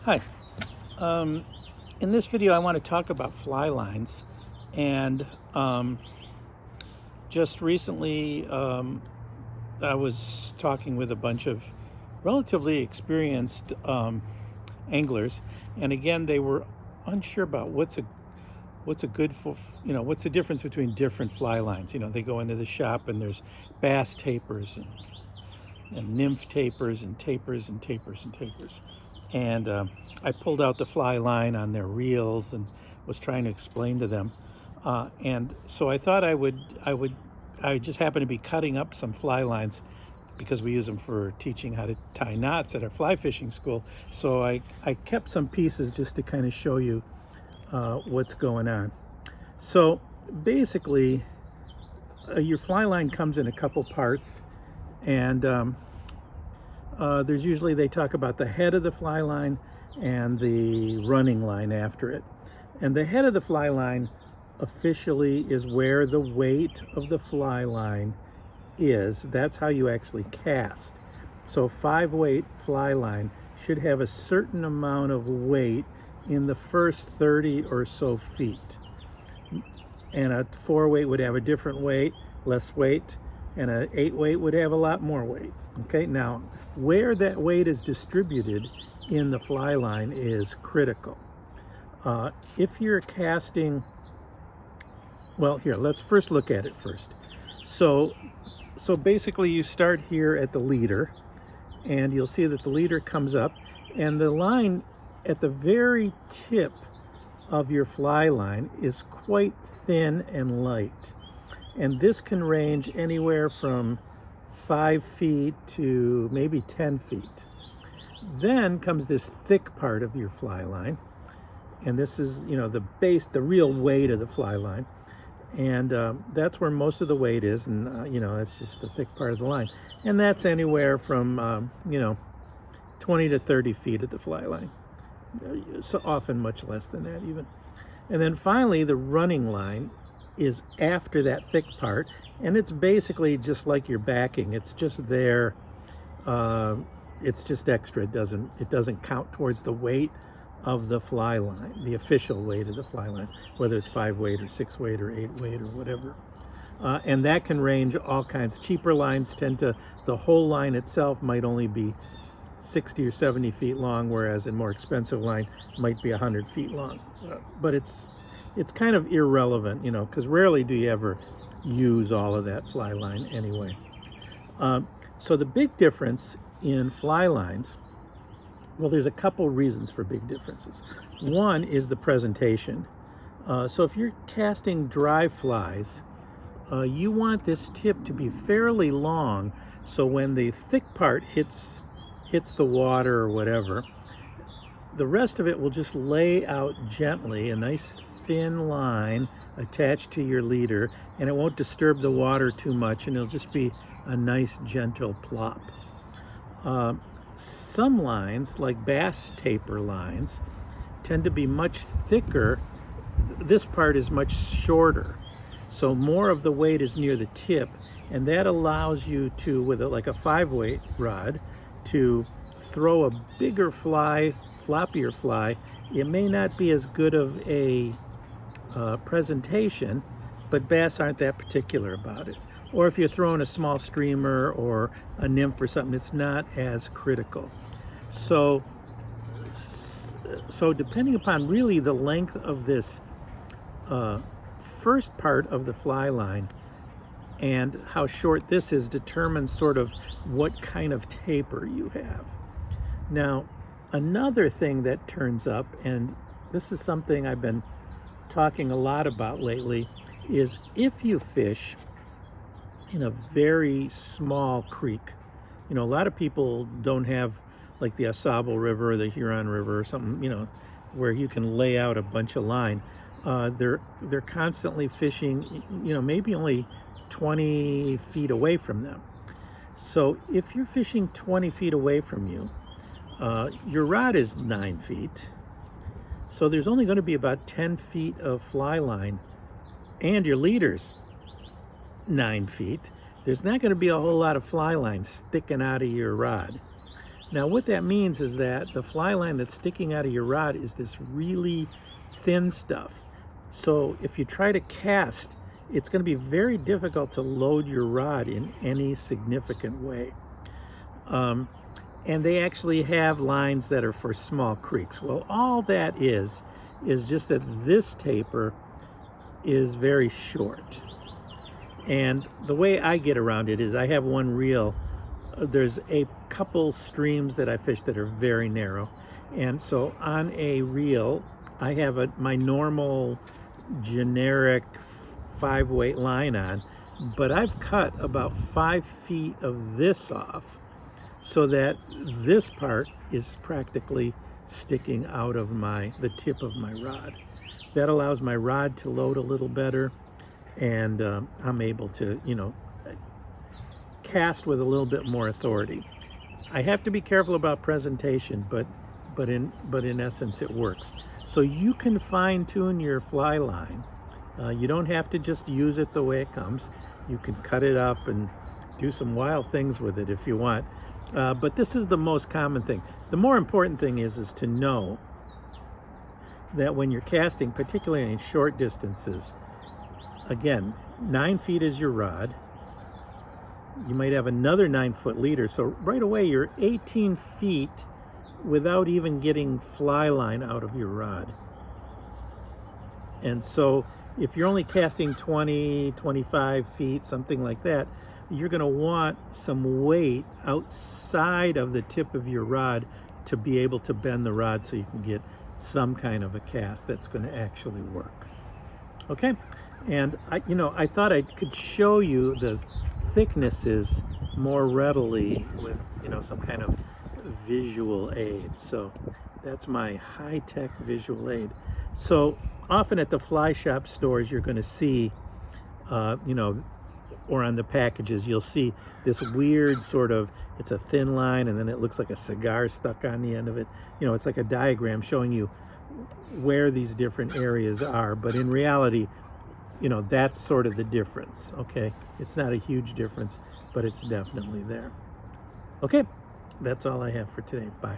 Hi. In this video, I want to talk about fly lines. And just recently, I was talking with a bunch of relatively experienced anglers, and again, they were unsure about what's a good for, what's the difference between different fly lines. They go into the shop and there's bass tapers and nymph tapers and tapers and tapers and tapers. And I pulled out the fly line on their reels and was trying to explain to them. And so I thought I just happened to be cutting up some fly lines because we use them for teaching how to tie knots at our fly fishing school. So I kept some pieces just to kind of show you what's going on. So basically, your fly line comes in a couple parts, and there's usually, they talk about the head of the fly line and the running line after it. And the head of the fly line officially is where the weight of the fly line is. That's how you actually cast. So 5-weight fly line should have a certain amount of weight in the first 30 or so feet. And a 4-weight would have a different weight, less weight, and an 8-weight would have a lot more weight. Okay, now where that weight is distributed in the fly line is critical. If you're casting, well, here, let's first look at it first. So basically you start here at the leader, and you'll see that the leader comes up, and the line at the very tip of your fly line is quite thin and light. And this can range anywhere from 5 feet to maybe 10 feet. Then comes this thick part of your fly line. And this is, the base, the real weight of the fly line. And that's where most of the weight is. And, it's just the thick part of the line. And that's anywhere from, 20 to 30 feet at the fly line. So often much less than that even. And then finally, the running line is after that thick part, and it's basically just like your backing. It's just there. It's just extra. It doesn't count towards the weight of the fly line, the official weight of the fly line, whether it's 5-weight or 6-weight or 8-weight or whatever. And that can range all kinds. Cheaper lines the whole line itself might only be 60 or 70 feet long, whereas a more expensive line might be 100 feet long. But it's kind of irrelevant, because rarely do you ever use all of that fly line anyway. So the big difference in fly lines, well, there's a couple reasons for big differences. One is the presentation. So if you're casting dry flies, you want this tip to be fairly long, so when the thick part hits the water or whatever, the rest of it will just lay out gently, a nice thin line attached to your leader, and it won't disturb the water too much, and it'll just be a nice gentle plop. Some lines, like bass taper lines, tend to be much thicker. This part is much shorter, so more of the weight is near the tip, and that allows you to, with like a 5-weight rod, to throw a bigger fly, floppier fly. It may not be as good of a presentation, but bass aren't that particular about it. Or if you're throwing a small streamer or a nymph or something, it's not as critical. So depending upon really the length of this first part of the fly line and how short this is determines sort of what kind of taper you have. Now, another thing that turns up, and this is something I've been talking a lot about lately, is if you fish in a very small creek. A lot of people don't have like the Ausable River or the Huron River or something, where you can lay out a bunch of line. They're constantly fishing, maybe only 20 feet away from them. So if you're fishing 20 feet away from you, your rod is 9 feet. So there's only going to be about 10 feet of fly line, and your leader's 9 feet. There's not going to be a whole lot of fly line sticking out of your rod. Now what that means is that the fly line that's sticking out of your rod is this really thin stuff. So if you try to cast, it's going to be very difficult to load your rod in any significant way. And they actually have lines that are for small creeks. Well, all that is just that this taper is very short. And the way I get around it is I have one reel. There's a couple streams that I fish that are very narrow. And so on a reel, I have my normal generic 5-weight line on, but I've cut about 5 feet of this off so that this part is practically sticking out of the tip of my rod. That allows my rod to load a little better, and I'm able to, cast with a little bit more authority. I have to be careful about presentation, but in essence it works. So you can fine tune your fly line. You don't have to just use it the way it comes. You can cut it up and do some wild things with it if you want. But this is the most common thing. The more important thing is to know that when you're casting, particularly in short distances, again, 9 feet is your rod. You might have another 9-foot leader. So right away, you're 18 feet without even getting fly line out of your rod. And so if you're only casting 20, 25 feet, something like that, you're going to want some weight outside of the tip of your rod to be able to bend the rod so you can get some kind of a cast that's going to actually work. Okay? And I thought I could show you the thicknesses more readily with, some kind of visual aid. So that's my high-tech visual aid. So often at the fly shop stores, you're going to see, or on the packages, you'll see this weird sort of, it's a thin line and then it looks like a cigar stuck on the end of it. It's like a diagram showing you where these different areas are. But in reality, that's sort of the difference, okay? It's not a huge difference, but it's definitely there. Okay, that's all I have for today. Bye.